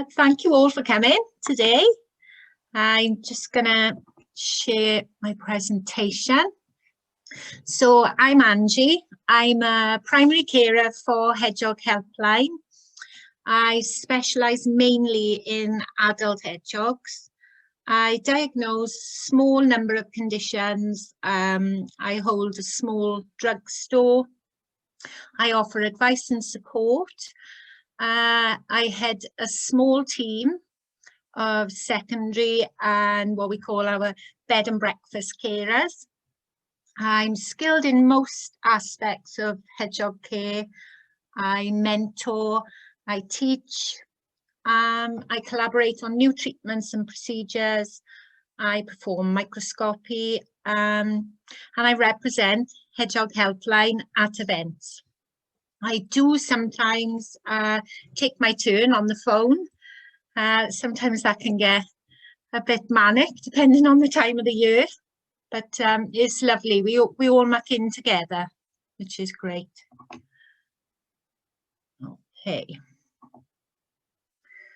Thank you all for coming today. I'm just going to share my presentation. So I'm Angie. I'm a primary carer for Hedgehog Helpline. I specialise mainly in adult hedgehogs. I diagnose a small number of conditions. I hold a small drugstore. I offer advice and support. I head a small team of secondary and what we call our bed and breakfast carers. I'm skilled in most aspects of hedgehog care. I mentor, I teach, I collaborate on new treatments and procedures. I perform microscopy and I represent Hedgehog Helpline at events. I do sometimes take my turn on the phone. Sometimes that can get a bit manic depending on the time of the year, but it's lovely. We all muck in together, which is great. Okay.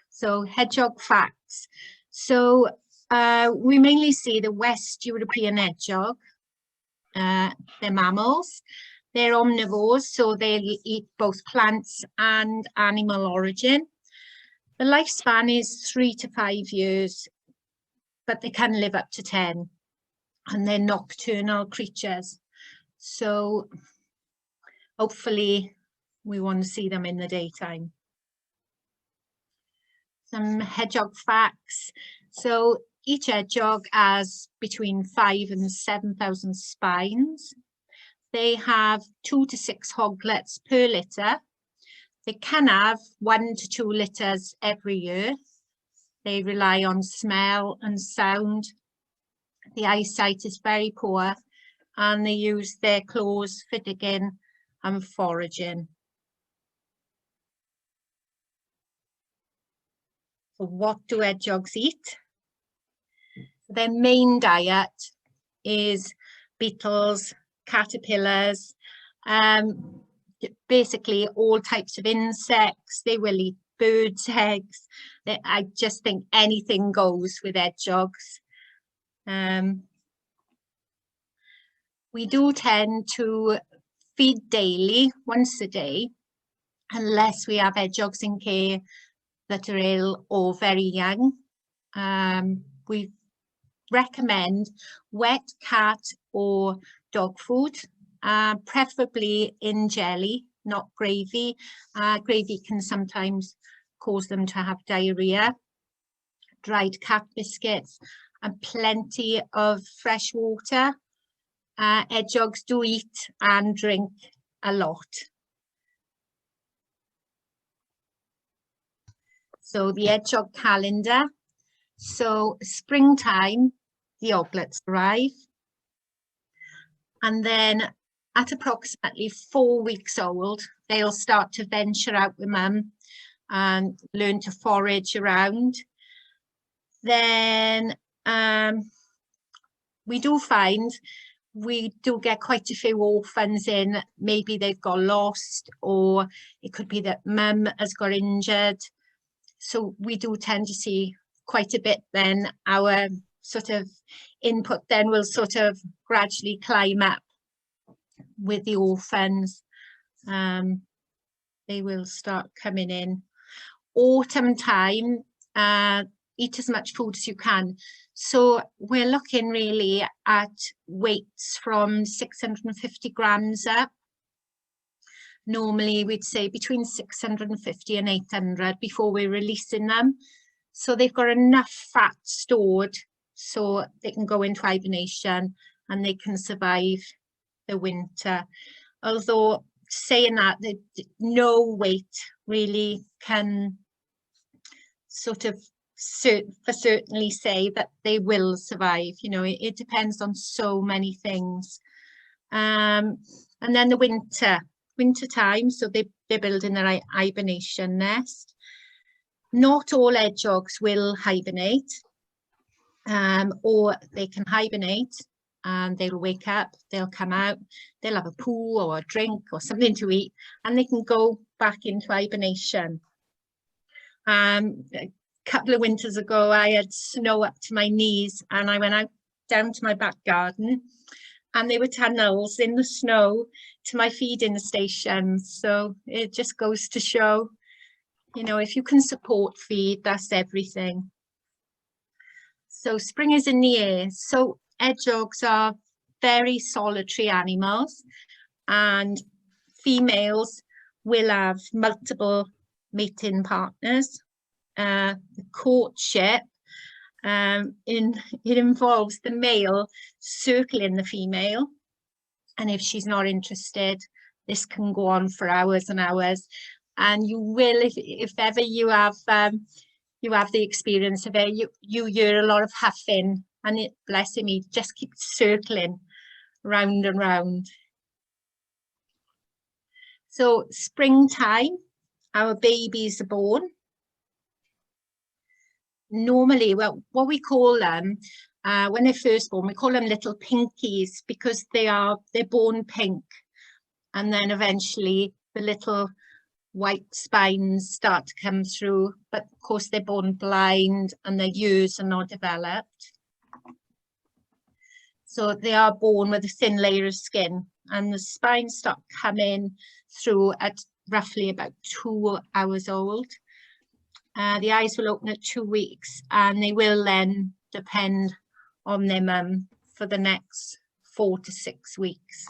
So Hedgehog Facts. So we mainly see the West European hedgehog. They're mammals. They're omnivores, so they'll eat both plants and animal origin. The lifespan is 3 to 5 years, but they can live up to 10. And they're nocturnal creatures. So hopefully we want to see them in the daytime. Some hedgehog facts. So each hedgehog has between 5,000 and 7,000 spines. They have 2 to 6 hoglets per litter. They can have 1 to 2 litters every year. They rely on smell and sound. The eyesight is very poor and they use their claws for digging and foraging. So what do hedgehogs eat? Their main diet is beetles, caterpillars, basically all types of insects. They will eat birds' eggs. I just think anything goes with hedgehogs. We do tend to feed daily, once a day, unless we have hedgehogs in care that are ill or very young. We recommend wet cat or dog food, preferably in jelly, not gravy. Gravy can sometimes cause them to have diarrhea. Dried cat biscuits and plenty of fresh water. Hedgehogs do eat and drink a lot. So the hedgehog calendar. So springtime, the hoglets arrive. And then at approximately 4 weeks old, they'll start to venture out with mum and learn to forage around. Then we do find we do get quite a few orphans in. Maybe they've got lost, or it could be that mum has got injured. So we do tend to see quite a bit then. Our sort of input then will sort of gradually climb up with the orphans. They will start coming in. Autumn time, eat as much food as you can. So we're looking really at weights from 650 grams up. Normally we'd say between 650 and 800 before we're releasing them. So they've got enough fat stored so they can go into hibernation and they can survive the winter. Although saying that, no weight really can sort of certainly say that they will survive. You know, it depends on so many things. And then the winter time, so they're building their hibernation nest. Not all hedgehogs will hibernate, or they can hibernate and they'll wake up, they'll come out, they'll have a poo or a drink or something to eat, and they can go back into hibernation. A couple of winters ago, I had snow up to my knees, and I went out down to my back garden, and there were tunnels in the snow to my feeding station. So it just goes to show, you know, if you can support feed, that's everything. So spring is in the air. So hedgehogs are very solitary animals, and females will have multiple mating partners. The courtship, it involves the male circling the female, and if she's not interested, this can go on for hours and hours. And you will, if ever you have the experience of it, you hear a lot of huffing, and it, bless him, he just keeps circling round and round. So springtime, our babies are born. Normally, well, what we call them, when they're first born, we call them little pinkies, because they're born pink, and then eventually the little white spines start to come through, but of course they're born blind and their ears are not developed. So they are born with a thin layer of skin, and the spines start coming through at roughly about 2 hours old. The eyes will open at 2 weeks, and they will then depend on their mum for the next 4 to 6 weeks.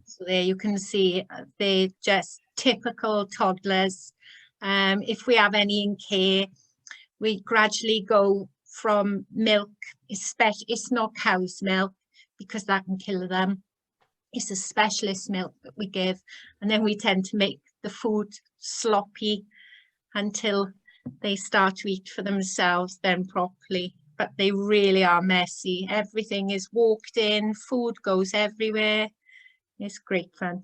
So there you can see they're just typical toddlers. If we have any in care, we gradually go from milk, especially, it's not cow's milk because that can kill them. It's a specialist milk that we give, and then we tend to make the food sloppy until they start to eat for themselves then properly. But they really are messy. Everything is walked in, food goes everywhere. It's great fun.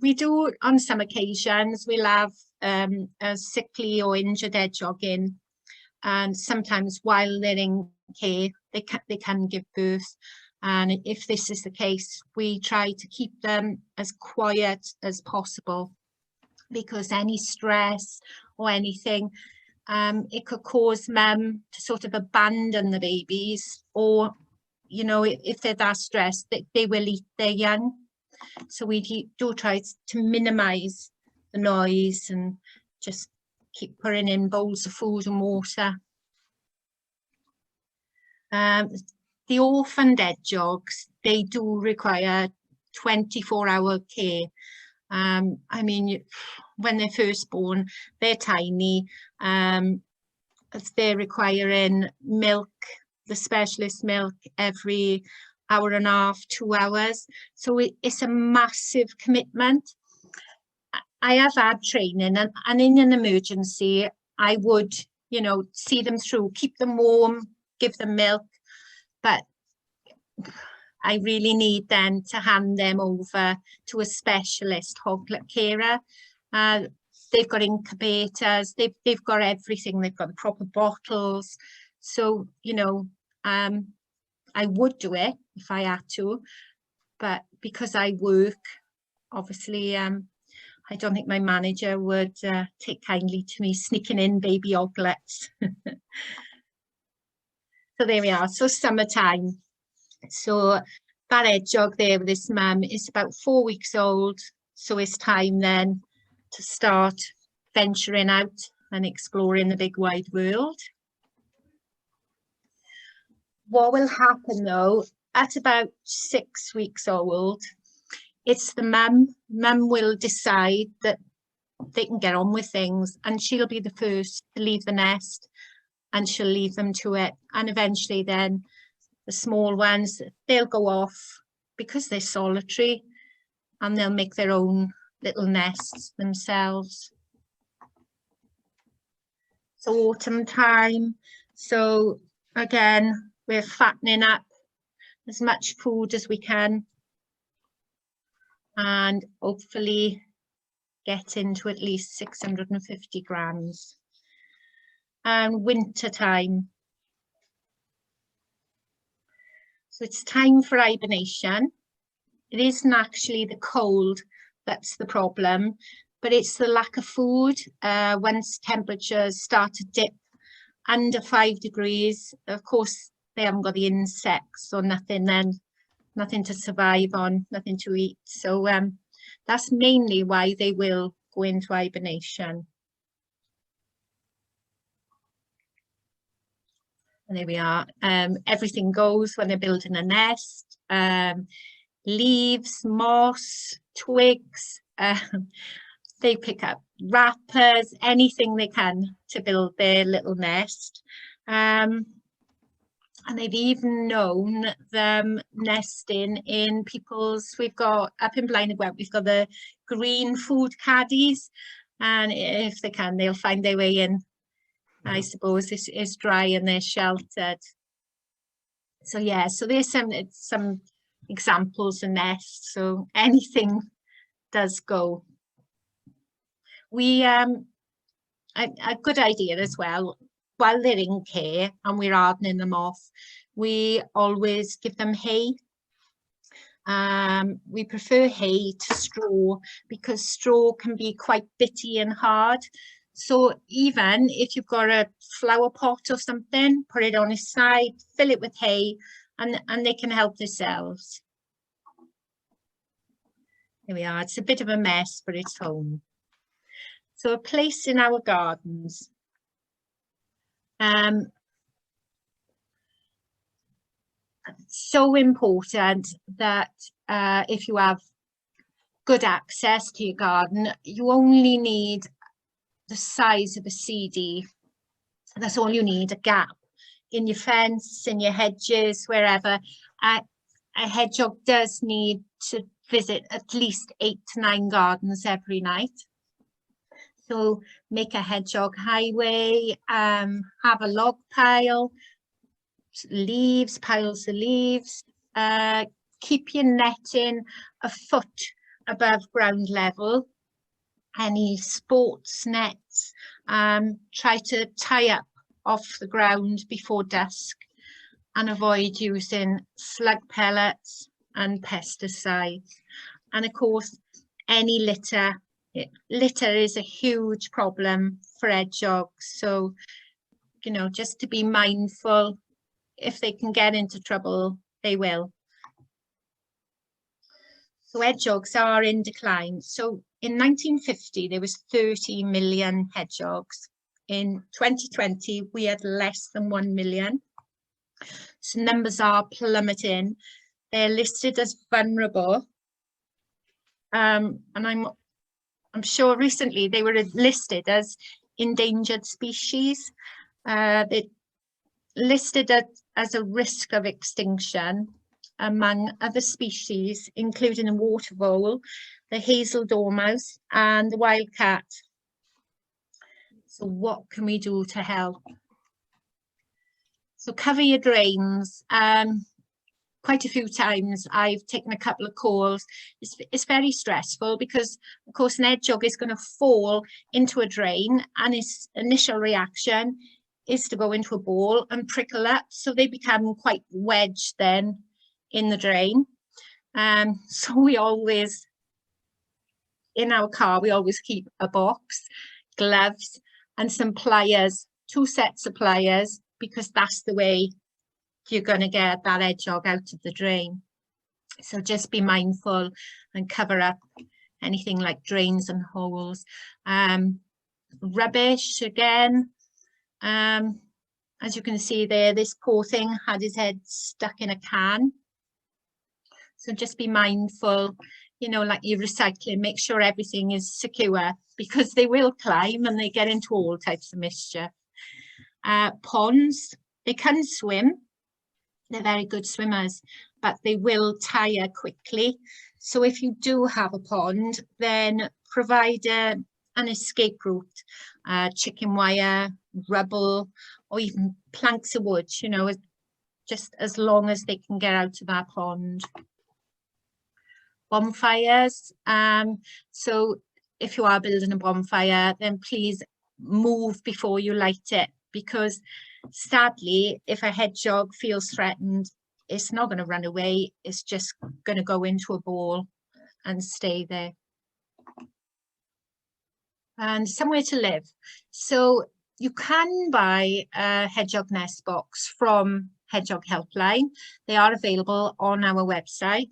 We do, on some occasions, we'll have a sickly or injured hedgehog in, and sometimes while they're in care, they can give birth. And if this is the case, we try to keep them as quiet as possible, because any stress or anything, it could cause mum to sort of abandon the babies, or, you know, if they're that stressed, they will eat their young. So we do try to minimize the noise and just keep putting in bowls of food and water. The orphaned hedgehogs, they do require 24-hour care. I mean, when they're first born, they're tiny. They're requiring milk, the specialist milk, every hour and a half, 2 hours. So it's a massive commitment. I have had training, and in an emergency, I would, you know, see them through, keep them warm, give them milk. But I really need then to hand them over to a specialist hoglet carer. They've got incubators, they've got everything, they've got the proper bottles. So, you know, I would do it if I had to, but because I work, obviously, I don't think my manager would take kindly to me sneaking in baby hoglets. So there we are. So summertime. So that hedgehog there with his mum is about 4 weeks old. So it's time then to start venturing out and exploring the big wide world. What will happen though, at about 6 weeks old, it's the mum. Mum will decide that they can get on with things, and she'll be the first to leave the nest, and she'll leave them to it. And eventually then the small ones, they'll go off because they're solitary, and they'll make their own little nests themselves. So autumn time. So again, we're fattening up as much food as we can, and hopefully get into at least 650 grams. And winter time. So it's time for hibernation. It isn't actually the cold that's the problem, but it's the lack of food. Once temperatures start to dip under 5 degrees, of course, they haven't got the insects or nothing then, nothing to survive on, nothing to eat. So that's mainly why they will go into hibernation. And there we are. Everything goes when they're building a nest. Leaves, moss, twigs. They pick up wrappers, anything they can to build their little nest. And they've even known them nesting in people's, we've got up in Blaenau Gwent, we've got the green food caddies, and if they can, they'll find their way in. I suppose this is dry and they're sheltered. So yeah, so there's some examples of nests, so anything does go. We a good idea as well, while they're in care and we're hardening them off, we always give them hay. We prefer hay to straw because straw can be quite bitty and hard. So even if you've got a flower pot or something, put it on its side, fill it with hay, and they can help themselves. There we are. It's a bit of a mess, but it's home. So a place in our gardens. So important that if you have good access to your garden, you only need the size of a CD. That's all you need, a gap in your fence, in your hedges, wherever. A hedgehog does need to visit at least 8 to 9 gardens every night. So make a hedgehog highway, have a log pile, leaves, piles of leaves, keep your netting a foot above ground level. Any sports nets, try to tie up off the ground before dusk and avoid using slug pellets and pesticides. And of course, any litter. Litter is a huge problem for hedgehogs. So, you know, just to be mindful, if they can get into trouble, they will. So hedgehogs are in decline. So in 1950, there was 30 million hedgehogs. In 2020, we had less than 1 million. So numbers are plummeting. They're listed as vulnerable. And I'm sure recently they were listed as endangered species. They're listed as a risk of extinction among other species, including the water vole, the hazel dormouse, and the wildcat. So what can we do to help? So cover your drains. Quite a few times I've taken a couple of calls. It's very stressful because, of course, an hedgehog is going to fall into a drain and its initial reaction is to go into a ball and prickle up. So they become quite wedged then in the drain. So we always, in our car, we always keep a box, gloves, and some pliers, 2 sets of pliers, because that's the way you're going to get that hedgehog out of the drain. So just be mindful and cover up anything like drains and holes. Rubbish again. As you can see there, this poor thing had his head stuck in a can. So just be mindful, you know, like you're recycling, make sure everything is secure because they will climb and they get into all types of mischief. Ponds, they can swim. They're very good swimmers, but they will tire quickly. So if you do have a pond, then provide an escape route, chicken wire, rubble, or even planks of wood, you know, just as long as they can get out of that pond. Bonfires. So if you are building a bonfire, then please move before you light it, because sadly, if a hedgehog feels threatened, it's not going to run away. It's just going to go into a ball and stay there. and somewhere to live. So you can buy a hedgehog nest box from Hedgehog Helpline. They are available on our website.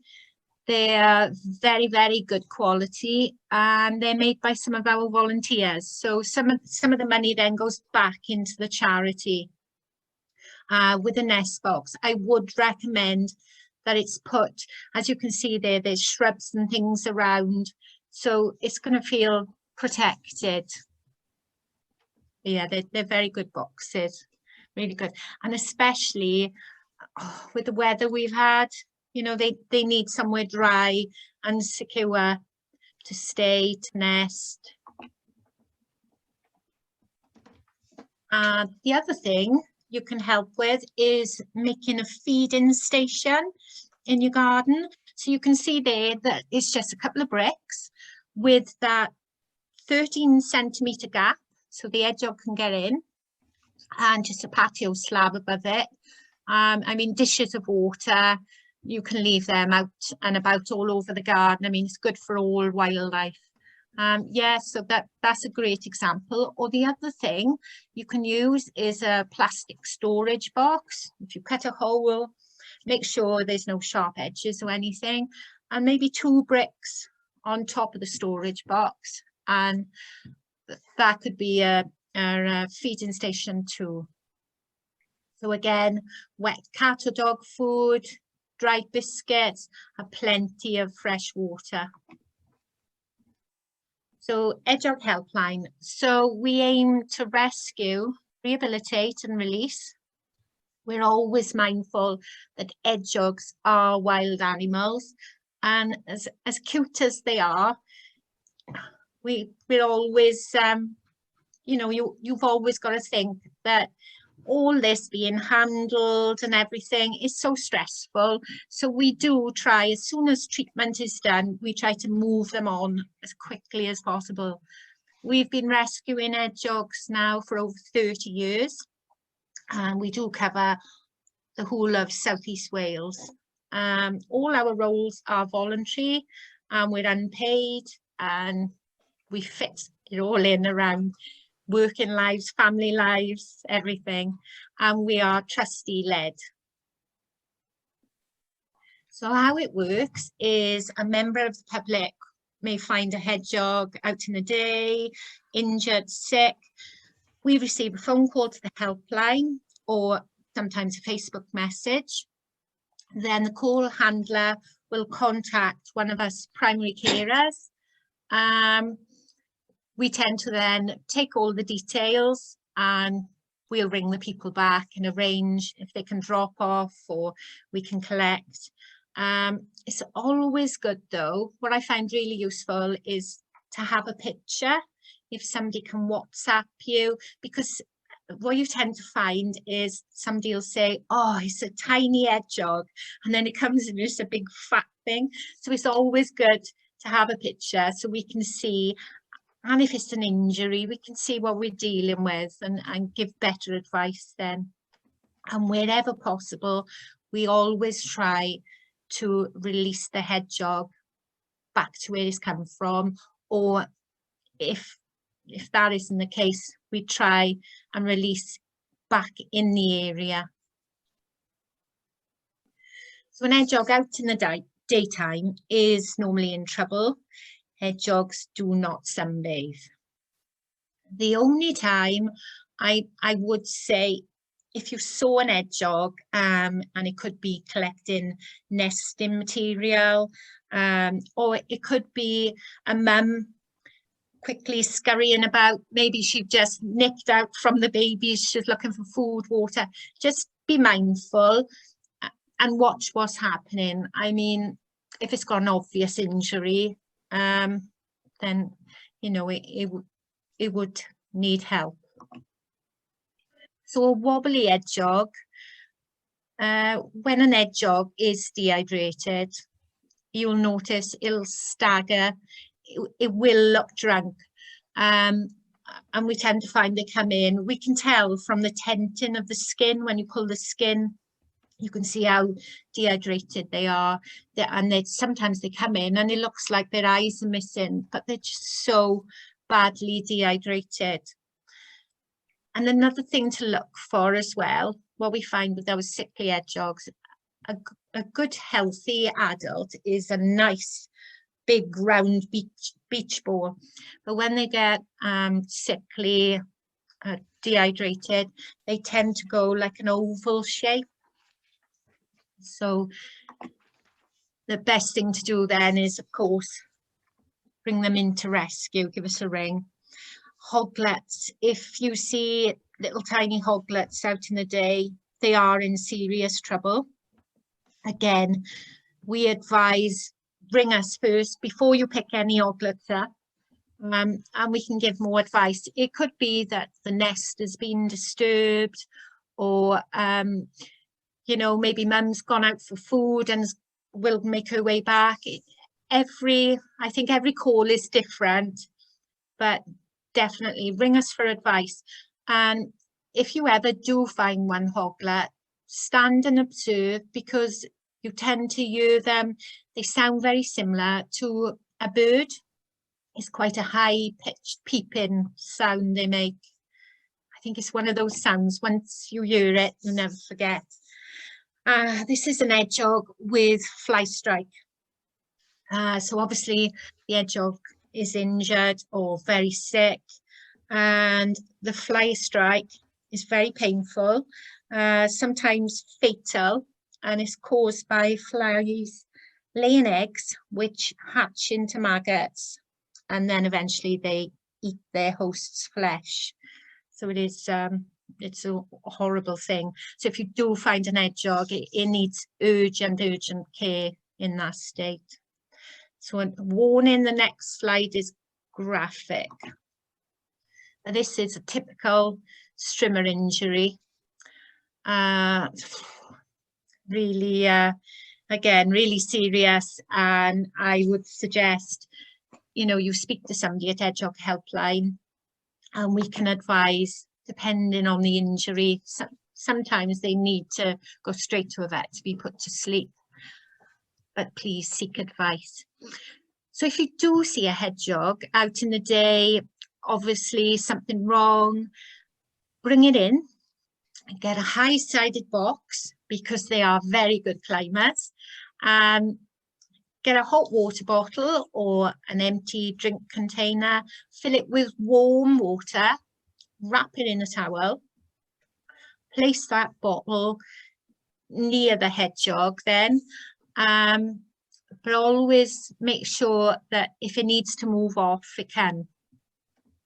They are very, very good quality, and they're made by some of our volunteers. So some of the money then goes back into the charity. With a nest box, I would recommend that it's put, as you can see there, there's shrubs and things around, so it's going to feel protected. Yeah, they're very good boxes, really good. And especially with the weather we've had, you know, they need somewhere dry and secure to stay, to nest. The other thing you can help with is making a feeding station in your garden. So you can see there that it's just a couple of bricks with that 13-centimetre gap, so the hedgehog can get in, and just a patio slab above it. I mean, dishes of water, you can leave them out and about all over the garden. I mean, it's good for all wildlife. Yeah, so that's a great example. Or the other thing you can use is a plastic storage box. If you cut a hole, make sure there's no sharp edges or anything, and maybe 2 bricks on top of the storage box, and that could be a feeding station too. So again, wet cat or dog food, dried biscuits, and plenty of fresh water. So Hedgehog Helpline. So we aim to rescue, rehabilitate and release. We're always mindful that hedgehogs are wild animals, and as cute as they are, we're always, you know, you've always got to think that all this being handled and everything is so stressful. So we do try, as soon as treatment is done, we try to move them on as quickly as possible. We've been rescuing hedgehogs now for over 30 years, and we do cover the whole of Southeast Wales. All our roles are voluntary, and we're unpaid, and we fit it all in around working lives, family lives, everything, and we are trustee led. So how it works is a member of the public may find a hedgehog out in the day, injured, sick. We receive a phone call to the helpline or sometimes a Facebook message. Then the call handler will contact one of us primary carers. We tend to then take all the details, and we'll ring the people back and arrange if they can drop off or we can collect. It's always good though. What I find really useful is to have a picture if somebody can WhatsApp you, because what you tend to find is somebody will say, oh, it's a tiny hedgehog, and then it comes and it's a big fat thing. So it's always good to have a picture so we can see, and if it's an injury, we can see what we're dealing with and give better advice then. And wherever possible, we always try to release the hedgehog back to where it's come from, or if that isn't the case, we try and release back in the area. So an hedgehog out in the daytime is normally in trouble. Hedgehogs do not sunbathe. The only time I would say, if you saw an hedgehog and it could be collecting nesting material, or it could be a mum quickly scurrying about, maybe she just nipped out from the babies, she's looking for food, water. Just be mindful and watch what's happening. I mean, if it's got an obvious injury, then you know it would need help. So a wobbly hedgehog, when an hedgehog is dehydrated, you'll notice it'll stagger, it will look drunk, and we tend to find they come in. We can tell from the tenting of the skin. When you pull the skin, you can see how dehydrated they are, and sometimes they come in and it looks like their eyes are missing, but they're just so badly dehydrated. And another thing to look for as well, what we find with those sickly hedgehogs, a good healthy adult is a nice big round beach ball, but when they get sickly, dehydrated, they tend to go like an oval shape. So the best thing to do then is, of course, bring them in to rescue, give us a ring. Hoglets, if you see little tiny hoglets out in the day, they are in serious trouble. Again, we advise ring us first before you pick any hoglets up, and we can give more advice. It could be that the nest has been disturbed, or you know, maybe mum's gone out for food and will make her way back. I think every call is different, but definitely ring us for advice. And if you ever do find one hoglet, stand and observe, because you tend to hear them. They sound very similar to a bird. It's quite a high-pitched peeping sound they make. I think it's one of those sounds, once you hear it, you'll never forget. This is an hedgehog with fly strike. So obviously the hedgehog is injured or very sick, and the fly strike is very painful, sometimes fatal, and it's caused by flies laying eggs which hatch into maggots, and then eventually they eat their host's flesh. So it is it's a horrible thing. So if you do find an hedgehog, it needs urgent care in that state. So a warning, the next slide is graphic. And this is a typical strimmer injury. Really, again, really serious. And I would suggest, you know, you speak to somebody at Hedgehog Helpline, and we can advise, depending on the injury. Sometimes they need to go straight to a vet to be put to sleep, but please seek advice. So if you do see a hedgehog out in the day, obviously something wrong, bring it in and get a high-sided box, because they are very good climbers. Get a hot water bottle or an empty drink container, fill it with warm water, wrap it in a towel, place that bottle near the hedgehog then, but always make sure that if it needs to move off, it can.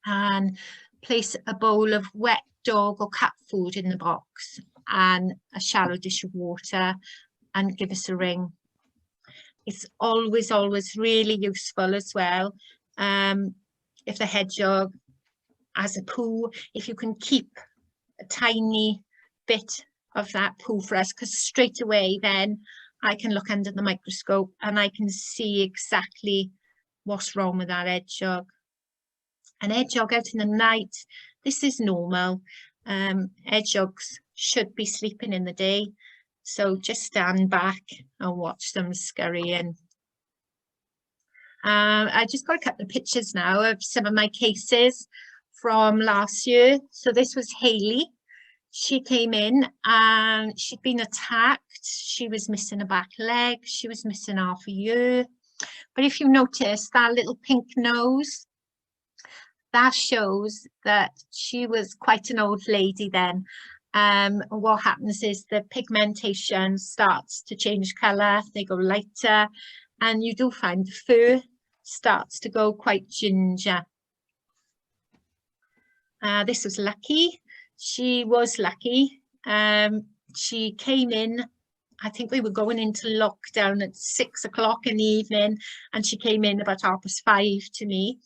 And place a bowl of wet dog or cat food in the box and a shallow dish of water, and give us a ring. It's always really useful as well. If the hedgehog has a poo, if you can keep a tiny bit of that poo for us, because straight away then I can look under the microscope and I can see exactly what's wrong with that hedgehog. An hedgehog out in the night, this is normal. Hedgehogs should be sleeping in the day, so just stand back and watch them scurrying. I just got a couple of pictures now of some of my cases from last year. So this was Hayley. She came in and she'd been attacked. She was missing a back leg. She was missing half a ear. But if you notice that little pink nose, that shows that she was quite an old lady then. What happens is the pigmentation starts to change colour, they go lighter, and you do find the fur starts to go quite ginger. This was Lucky. She was lucky. She came in, I think we were going into lockdown at 6 o'clock in the evening, and she came in about 5:30 to me.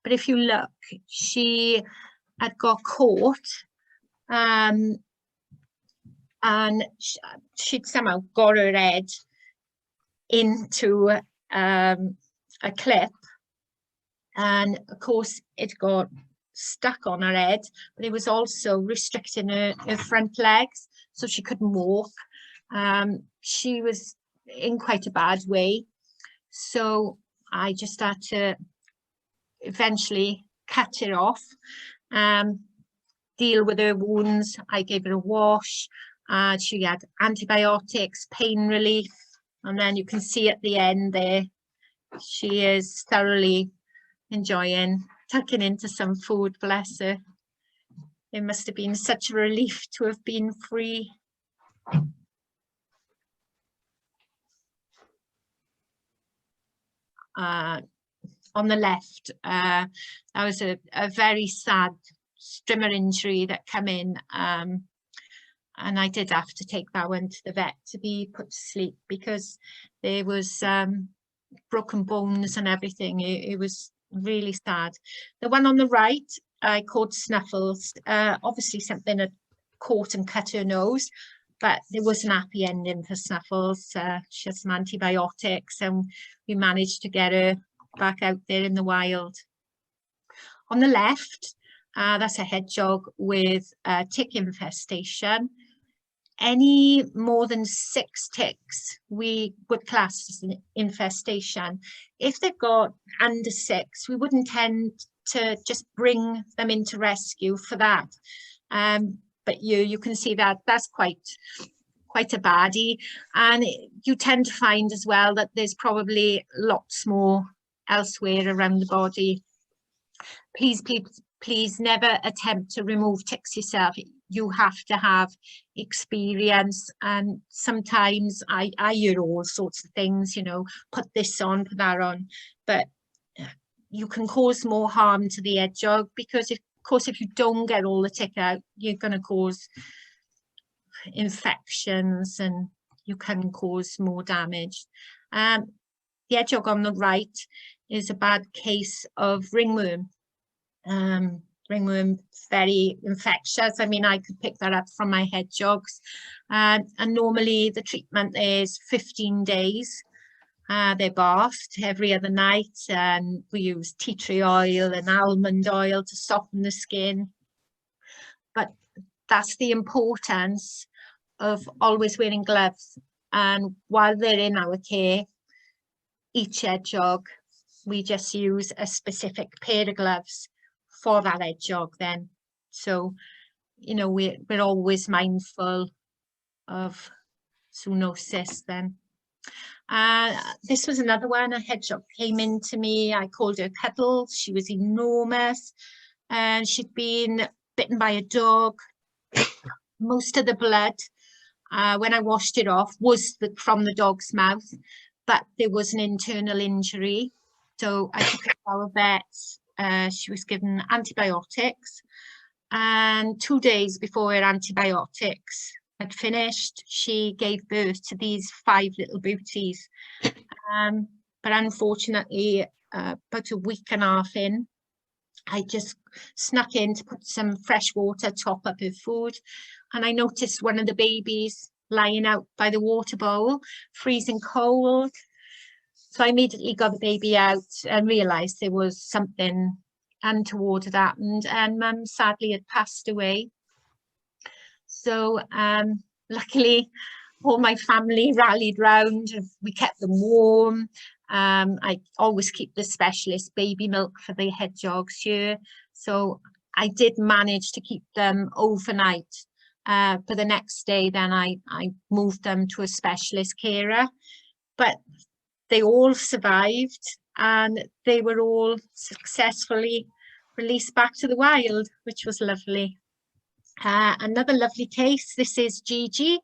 But if you look, she had got caught, and she'd somehow got her head into a clip, and of course it got stuck on her head, but it was also restricting her front legs, so she couldn't walk. She was in quite a bad way, so I just had to eventually cut it off, deal with her wounds. I gave her a wash. She had antibiotics, pain relief, and then you can see at the end there, she is thoroughly enjoying tucking into some food, bless her. It must have been such a relief to have been free. On the left, that was a very sad strimmer injury that came in, and I did have to take that one to the vet to be put to sleep because there was broken bones and everything. It was really sad. The one on the right, I called Snuffles. Obviously something had caught and cut her nose, but there was an happy ending for Snuffles. She had some antibiotics and we managed to get her back out there in the wild. On the left, that's a hedgehog with a tick infestation. Any more than 6 ticks we would class as an infestation. If they've got under 6, we wouldn't tend to just bring them into rescue for that. But you can see that that's quite a baddie, and you tend to find as well that there's probably lots more elsewhere around the body. Please never attempt to remove ticks yourself. You have to have experience, and sometimes I hear all sorts of things, you know, put this on, put that on, but you can cause more harm to the hedgehog because of course if you don't get all the tick out, you're going to cause infections and you can cause more damage. The hedgehog on the right is a bad case of ringworm. Ringworm, very infectious. I mean, I could pick that up from my hedgehogs. And normally the treatment is 15 days. They're bathed every other night, and we use tea tree oil and almond oil to soften the skin. But that's the importance of always wearing gloves. And while they're in our care, each hedgehog, we just use a specific pair of gloves for that hedgehog then. So, you know, we're always mindful of zoonosis then. This was another one. A hedgehog came in to me. I called her Cuddles. She was enormous and she'd been bitten by a dog. Most of the blood, when I washed it off, was from the dog's mouth, but there was an internal injury. So I took her to our vet. She was given antibiotics, and 2 days before her antibiotics had finished, she gave birth to these 5 little beauties. But unfortunately, about a week and a half in, I just snuck in to put some fresh water, top up her food, and I noticed one of the babies lying out by the water bowl, freezing cold. So I immediately got the baby out and realised there was something untoward had happened, and Mum sadly had passed away. So luckily all my family rallied round. We kept them warm. I always keep the specialist baby milk for the hedgehogs here. So I did manage to keep them overnight. But the next day then I moved them to a specialist carer. But they all survived and they were all successfully released back to the wild, which was lovely. Another lovely case, this is Gigi,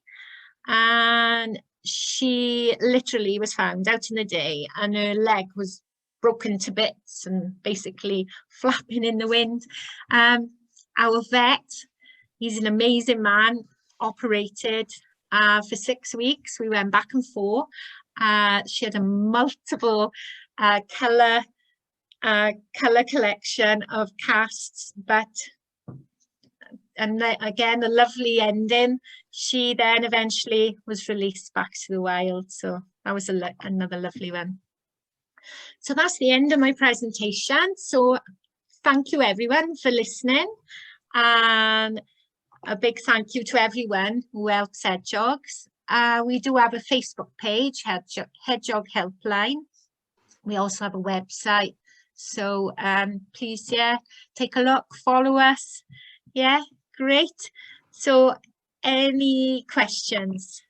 and she literally was found out in the day and her leg was broken to bits and basically flapping in the wind. Our vet, he's an amazing man, operated for 6 weeks. We went back and forth. She had a multiple colour collection of casts, but and again a lovely ending. She then eventually was released back to the wild, so that was another lovely one. So that's the end of my presentation. So thank you everyone for listening, and a big thank you to everyone who helps hedgehogs. We do have a Facebook page, Hedgehog Helpline. We also have a website, So please, yeah, take a look, follow us. Yeah, great. So any questions?